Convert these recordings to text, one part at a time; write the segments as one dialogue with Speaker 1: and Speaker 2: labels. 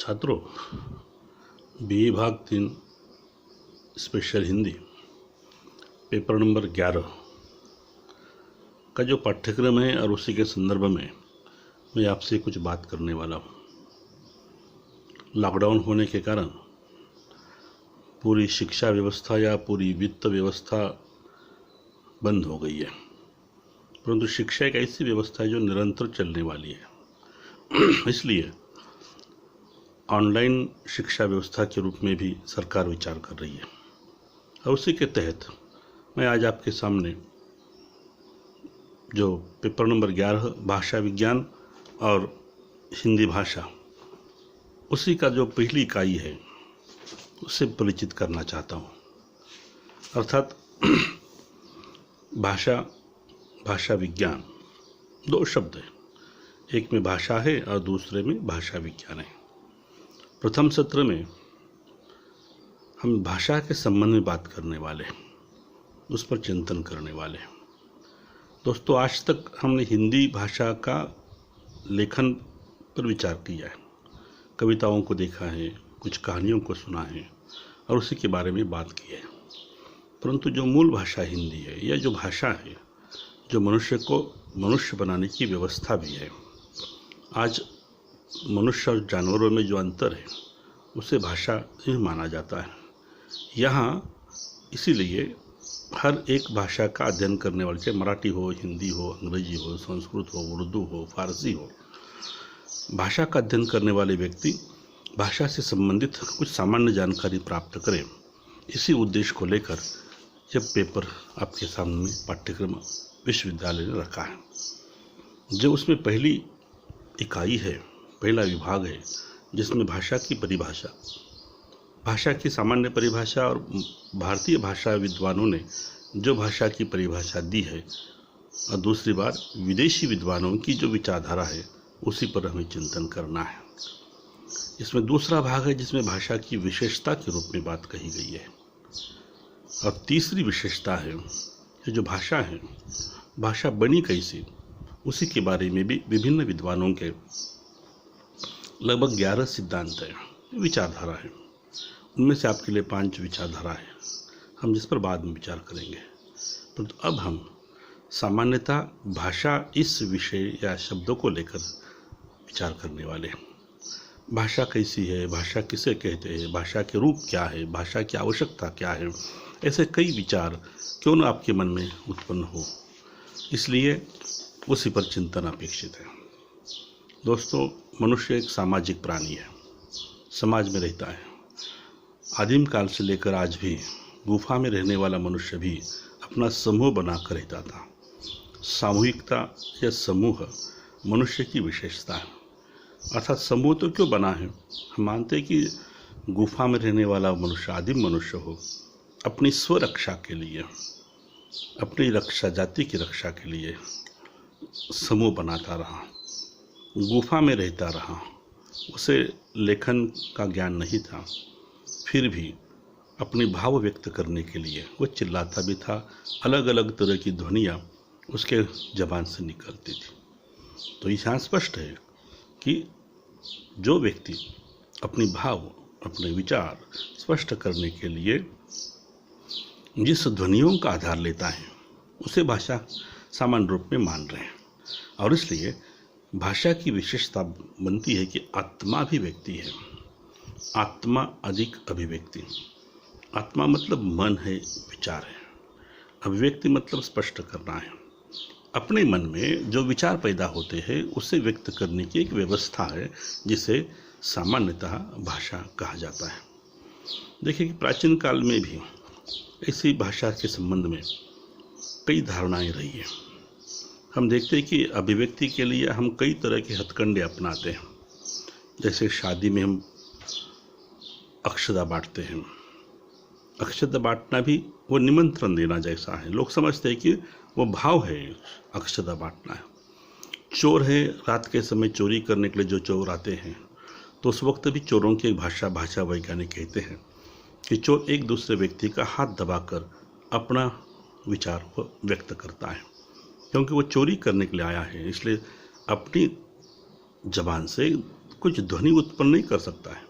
Speaker 1: छात्रों, बीए भाग 3 special Hindi paper number 11 का जो पाठ्यक्रम है और उसी के संदर्भ में मैं आपसे कुछ बात करने वाला हूँ। लॉकडाउन होने के कारण पूरी शिक्षा व्यवस्था या पूरी वित्त व्यवस्था बंद हो गई है, परंतु शिक्षा एक ऐसी व्यवस्था है जो निरंतर चलने वाली है। इसलिए ऑनलाइन शिक्षा व्यवस्था के रूप में भी सरकार विचार कर रही है और उसी के तहत मैं आज आपके सामने जो पेपर नंबर 11 भाषा विज्ञान और हिंदी भाषा उसी का जो पहली इकाई है उससे परिचित करना चाहता हूँ। अर्थात भाषा विज्ञान दो शब्द हैं, एक में भाषा है और दूसरे में भाषा विज्ञान है। प्रथम सत्र में हम भाषा के संबंध में बात करने वाले हैं, उस पर चिंतन करने वाले हैं। दोस्तों, आज तक हमने हिंदी भाषा का लेखन पर विचार किया है, कविताओं को देखा है, कुछ कहानियों को सुना है और उसी के बारे में बात की है। परंतु जो मूल भाषा हिंदी है या जो भाषा है जो मनुष्य को मनुष्य बनाने की व्यवस्था भी है, आज मनुष्य और जानवरों में जो अंतर है उसे भाषा ही माना जाता है। यहाँ इसीलिए हर एक भाषा का अध्ययन करने वाले, चाहे मराठी हो, हिंदी हो, अंग्रेजी हो, संस्कृत हो, उर्दू हो, फारसी हो, भाषा का अध्ययन करने वाले व्यक्ति भाषा से संबंधित कुछ सामान्य जानकारी प्राप्त करें, इसी उद्देश्य को लेकर यह पेपर आपके सामने पाठ्यक्रम विश्वविद्यालय ने रखा है। जो उसमें पहली इकाई है, पहला विभाग है, जिसमें भाषा की परिभाषा, भाषा की सामान्य परिभाषा और भारतीय भाषा विद्वानों ने जो भाषा की परिभाषा दी है और दूसरी बार विदेशी विद्वानों की जो विचारधारा है उसी पर हमें चिंतन करना है। इसमें दूसरा भाग है जिसमें भाषा की विशेषता के रूप में बात कही गई है और तीसरी विशेषता है कि जो भाषा है, भाषा बनी कैसी, उसी के बारे में भी विभिन्न विद्वानों के लगभग 11 सिद्धांत है, विचारधारा है। उनमें से आपके लिए 5 विचारधारा है, हम जिस पर बाद में विचार करेंगे। परंतु अब हम सामान्यतः भाषा इस विषय या शब्दों को लेकर विचार करने वाले हैं। भाषा कैसी है, भाषा किसे कहते हैं, भाषा के रूप क्या है, भाषा की आवश्यकता क्या है, ऐसे कई विचार क्यों न आपके मन में उत्पन्न हो, इसलिए उसी पर चिंतन अपेक्षित है। दोस्तों, मनुष्य एक सामाजिक प्राणी है, समाज में रहता है। आदिम काल से लेकर आज भी गुफा में रहने वाला मनुष्य भी अपना समूह बनाकर रहता था। सामूहिकता या समूह मनुष्य की विशेषता है। अर्थात समूह तो क्यों बना है, हम मानते हैं कि गुफा में रहने वाला मनुष्य, आदिम मनुष्य हो, अपनी स्वरक्षा के लिए, अपनी रक्षा, जाति की रक्षा के लिए समूह बनाता रहा, गुफा में रहता रहा। उसे लेखन का ज्ञान नहीं था, फिर भी अपने भाव व्यक्त करने के लिए वो चिल्लाता भी था। अलग अलग तरह की ध्वनियाँ उसके जबान से निकलती थी। तो यहाँ स्पष्ट है कि जो व्यक्ति अपनी भाव, अपने विचार स्पष्ट करने के लिए जिस ध्वनियों का आधार लेता है उसे भाषा सामान्य रूप में मान रहे हैं। और इसलिए भाषा की विशेषता बनती है कि आत्मा भी व्यक्ति है, आत्मा अधिक अभिव्यक्ति। आत्मा मतलब मन है, विचार है। अभिव्यक्ति मतलब स्पष्ट करना है। अपने मन में जो विचार पैदा होते हैं उसे व्यक्त करने की एक व्यवस्था है जिसे सामान्यतः भाषा कहा जाता है। देखिए कि प्राचीन काल में भी ऐसी भाषा के संबंध में कई धारणाएं रही हैं। हम देखते हैं कि अभिव्यक्ति के लिए हम कई तरह के हथकंडे अपनाते हैं। जैसे शादी में हम अक्षता बांटते हैं। अक्षता बांटना भी वो निमंत्रण देना जैसा है। लोग समझते हैं कि वो भाव है, अक्षता बांटना है। चोर है, रात के समय चोरी करने के लिए जो चोर आते हैं, तो उस वक्त भी चोरों की एक भाषा वैज्ञानिक कहते हैं कि चोर एक दूसरे व्यक्ति का हाथ दबाकर अपना विचार को व्यक्त करता है, क्योंकि वो चोरी करने के लिए आया है। इसलिए अपनी जबान से कुछ ध्वनि उत्पन्न नहीं कर सकता है,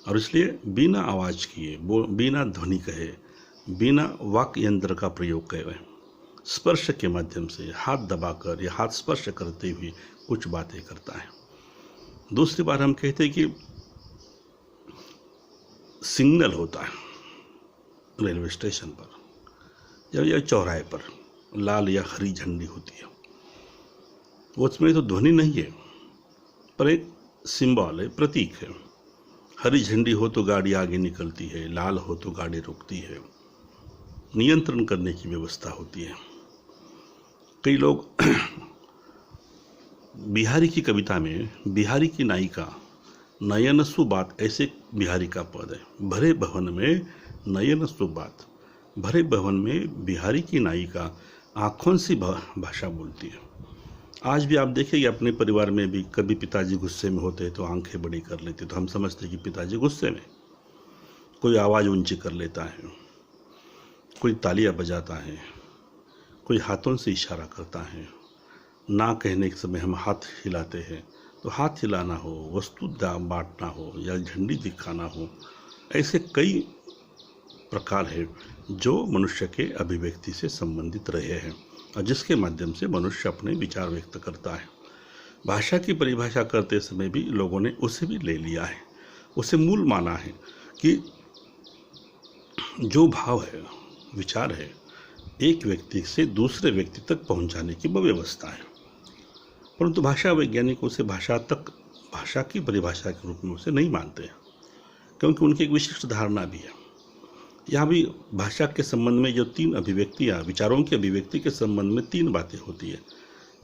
Speaker 1: और इसलिए बिना आवाज़ किए, बिना ध्वनि कहे, बिना वाक्य यंत्र का प्रयोग करे, स्पर्श के माध्यम से हाथ दबाकर या हाथ स्पर्श करते हुए कुछ बातें करता है। दूसरी बार हम कहते हैं कि सिग्नल होता है रेलवे स्टेशन पर या चौराहे पर, लाल या हरी झंडी होती है, उसमें तो ध्वनि नहीं है पर एक सिंबल है, प्रतीक है। हरी झंडी हो तो गाड़ी आगे निकलती है, लाल हो तो गाड़ी रुकती है, नियंत्रण करने की व्यवस्था होती है। कई लोग बिहारी की कविता में बिहारी की नायिका नयन सुबात, ऐसे बिहारी का पद है। भरे भवन में नयन सुबात, भरे भवन में बिहारी की नायिका आँखों से भाषा बोलती है। आज भी आप देखिए अपने परिवार में भी कभी पिताजी गुस्से में होते तो आंखें बड़ी कर लेते, तो हम समझते कि पिताजी गुस्से में। कोई आवाज़ ऊंची कर लेता है, कोई तालियां बजाता है, कोई हाथों से इशारा करता है, ना कहने के समय हम हाथ हिलाते हैं, तो हाथ हिलाना हो, वस्तु बांटना हो या झंडी दिखाना हो, ऐसे कई प्रकार है जो मनुष्य के अभिव्यक्ति से संबंधित रहे हैं और जिसके माध्यम से मनुष्य अपने विचार व्यक्त करता है। भाषा की परिभाषा करते समय भी लोगों ने उसे भी ले लिया है, उसे मूल माना है कि जो भाव है, विचार है, एक व्यक्ति से दूसरे व्यक्ति तक पहुंचाने की व्यवस्था है। परंतु भाषा वैज्ञानिक उसे भाषा की परिभाषा के रूप में उसे नहीं मानते हैं, क्योंकि उनकी एक विशिष्ट धारणा भी है। यहाँ भी भाषा के संबंध में जो तीन अभिव्यक्तियाँ, विचारों की अभिव्यक्ति के संबंध में तीन बातें होती है।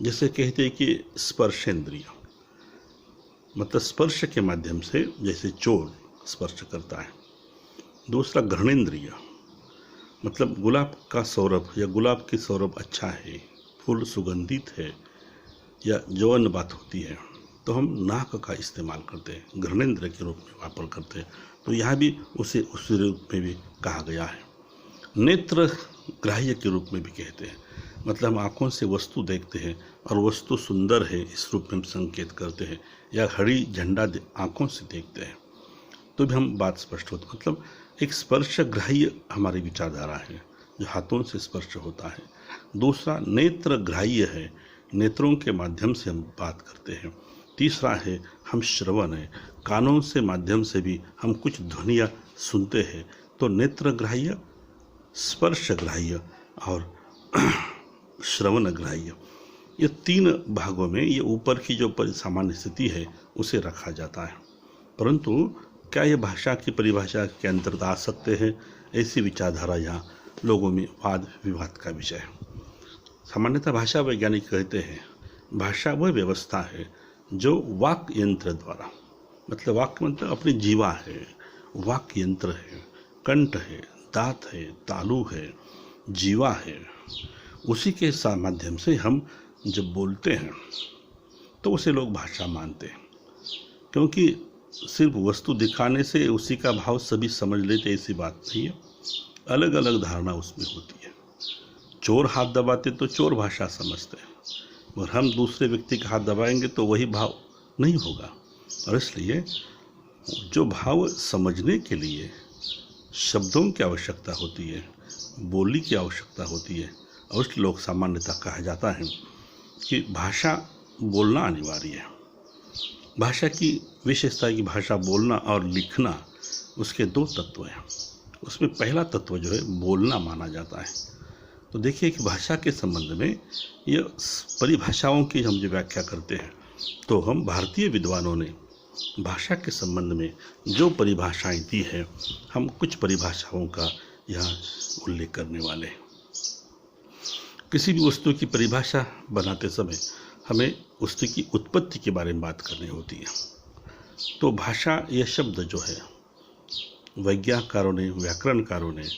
Speaker 1: जैसे कहते हैं कि स्पर्शेंद्रिय, मतलब स्पर्श के माध्यम से जैसे चोर स्पर्श करता है। दूसरा घ्राणेंद्रिय, मतलब गुलाब का सौरभ या गुलाब की सौरभ अच्छा है, फूल सुगंधित है या जौन बात होती है तो हम नाक का इस्तेमाल करते हैं, घ्राणेंद्र के रूप में वापर करते हैं। तो यहाँ भी उसे उस रूप में भी कहा गया है। नेत्र ग्राह्य के रूप में भी कहते हैं, मतलब हम आँखों से वस्तु देखते हैं और वस्तु सुंदर है इस रूप में हम संकेत करते हैं, या हरी झंडा आँखों से देखते हैं तो भी हम बात स्पष्ट होती, मतलब एक स्पर्श ग्राह्य हमारी विचारधारा है जो हाथों से स्पर्श होता है। दूसरा नेत्र ग्राह्य है, नेत्रों के माध्यम से हम बात करते हैं। तीसरा है हम श्रवण है, कानों से माध्यम से भी हम कुछ ध्वनियाँ सुनते हैं। तो नेत्र ग्राह्य, स्पर्श ग्राह्य और श्रवण ग्राह्य, ये तीन भागों में ये ऊपर की जो सामान्य स्थिति है उसे रखा जाता है। परंतु क्या ये भाषा की परिभाषा के अंतर्गत आ सकते हैं, ऐसी विचारधारा यहाँ लोगों में वाद विवाद का विषय है। सामान्यतः भाषा वैज्ञानिक कहते हैं भाषा वह व्यवस्था है जो वाक्य यंत्र द्वारा, मतलब वाक्य मतलब अपनी जीवा है, वाक्य यंत्र है, कंठ है, दांत है, तालु है, जीवा है, उसी के माध्यम से हम जब बोलते हैं तो उसे लोग भाषा मानते हैं। क्योंकि सिर्फ वस्तु दिखाने से उसी का भाव सभी समझ लेते ऐसी बात नहीं है, अलग अलग धारणा उसमें होती है। चोर हाथ दबाते तो चोर भाषा समझते हैं, और हम दूसरे व्यक्ति का हाथ दबाएंगे तो वही भाव नहीं होगा। और इसलिए जो भाव समझने के लिए शब्दों की आवश्यकता होती है, बोली की आवश्यकता होती है, और इसलिए लोग सामान्यतः कहा जाता है कि भाषा बोलना अनिवार्य है। भाषा की विशेषता है कि भाषा बोलना और लिखना, उसके दो तत्व हैं। उसमें पहला तत्व जो है बोलना माना जाता है। तो देखिए कि भाषा के संबंध में ये परिभाषाओं की हम जो व्याख्या करते हैं, तो हम भारतीय विद्वानों ने भाषा के संबंध में जो परिभाषाएं दी है, हम कुछ परिभाषाओं का यहाँ उल्लेख करने वाले हैं। किसी भी वस्तु की परिभाषा बनाते समय हमें वस्तु की उत्पत्ति के बारे में बात करनी होती है। तो भाषा यह शब्द जो है, वैज्ञानिकों ने, व्याकरणकारों ने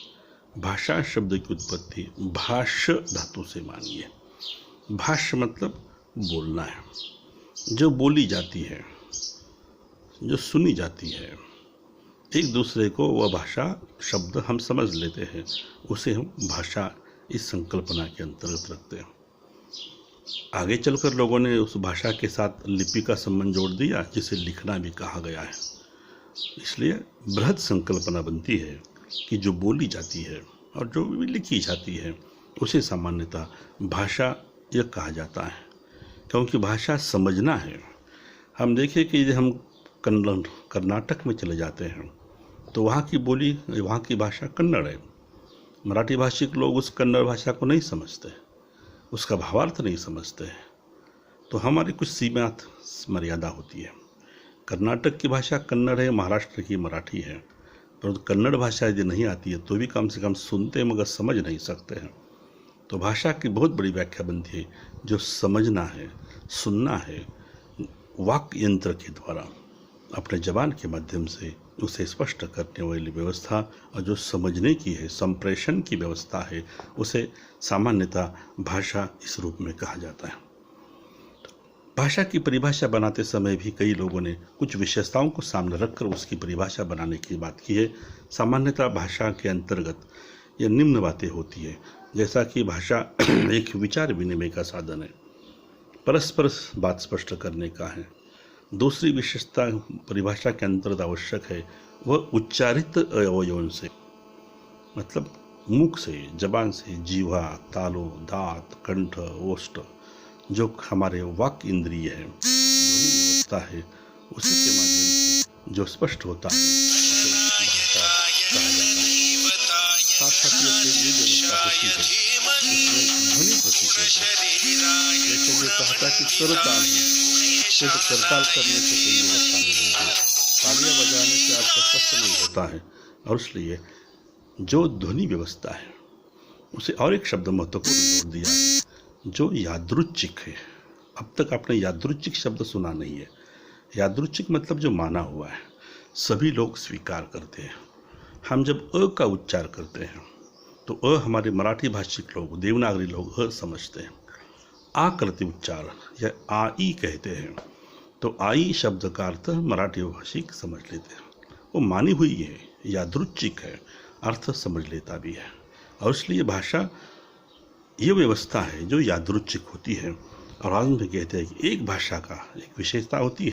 Speaker 1: भाषा शब्द की उत्पत्ति भाष्य धातु से मानी है। भाष्य मतलब बोलना है, जो बोली जाती है, जो सुनी जाती है, एक दूसरे को वह भाषा शब्द हम समझ लेते हैं, उसे हम भाषा इस संकल्पना के अंतर्गत रखते हैं। आगे चलकर लोगों ने उस भाषा के साथ लिपि का संबंध जोड़ दिया, जिसे लिखना भी कहा गया है। इसलिए बृहद संकल्पना बनती है कि जो बोली जाती है और जो भी लिखी जाती है उसे सामान्यतः भाषा यह कहा जाता है, क्योंकि भाषा समझना है। हम देखें कि यदि हम कर्नाटक में चले जाते हैं तो वहाँ की बोली, वहाँ की भाषा कन्नड़ है। मराठी भाषिक लोग उस कन्नड़ भाषा को नहीं समझते, उसका भावार्थ नहीं समझते। तो हमारी कुछ सीमित मर्यादा होती है। कर्नाटक की भाषा कन्नड़ है, महाराष्ट्र की मराठी है, परंतु कन्नड़ भाषा यदि नहीं आती है तो भी कम से कम सुनते मगर समझ नहीं सकते हैं। तो भाषा की बहुत बड़ी व्याख्या बनती है, जो समझना है, सुनना है, वाक्य यंत्र के द्वारा अपने जबान के माध्यम से उसे स्पष्ट करने वाली व्यवस्था, और जो समझने की है, संप्रेषण की व्यवस्था है, उसे सामान्यतः भाषा इस रूप में कहा जाता है। भाषा की परिभाषा बनाते समय भी कई लोगों ने कुछ विशेषताओं को सामने रखकर उसकी परिभाषा बनाने की बात की है। सामान्यतः भाषा के अंतर्गत यह निम्न बातें होती है, जैसा कि भाषा एक विचार विनिमय का साधन है, परस्पर बात स्पष्ट करने का है। दूसरी विशेषता परिभाषा के अंतर्गत आवश्यक है, वह उच्चारित अवयवों से, मतलब मुख से, जबान से, जीवा, तालु, दांत, कंठ, ओष्ठ, जो हमारे वाक्य इंद्रिय है, ध्वनि व्यवस्था है, उसी के माध्यम से जो स्पष्ट होता है उसे भाषा कहा जाता है। साथ साथ ये व्यवस्था होती है, इसमें ध्वनि प्रतीक होता है। जैसे जो कहता कि करताल है, तो करताल करने से कोई व्यवस्था नहीं होती, तालियां बजाने से आपका स्पष्ट नहीं होता है। और इसलिए जो ध्वनि व्यवस्था है उसे और एक शब्द महत्वपूर्ण जोड़ दिया है, जो यादृच्छिक है। अब तक आपने यादृच्छिक शब्द सुना नहीं है। यादृच्छिक मतलब जो माना हुआ है, सभी लोग स्वीकार करते हैं। हम जब अ का उच्चार करते हैं तो अ हमारे मराठी भाषिक लोग, देवनागरी लोग अ समझते हैं। आ करते उच्चार या आई कहते हैं तो आई शब्द का अर्थ मराठी भाषिक समझ लेते हैं। वो मानी हुई है, यादृच्छिक है, अर्थ समझ लेता भी है। और इसलिए भाषा ये व्यवस्था है जो यादृच्छिक होती है। और आज में कहते हैं कि एक भाषा का एक विशेषता होती है,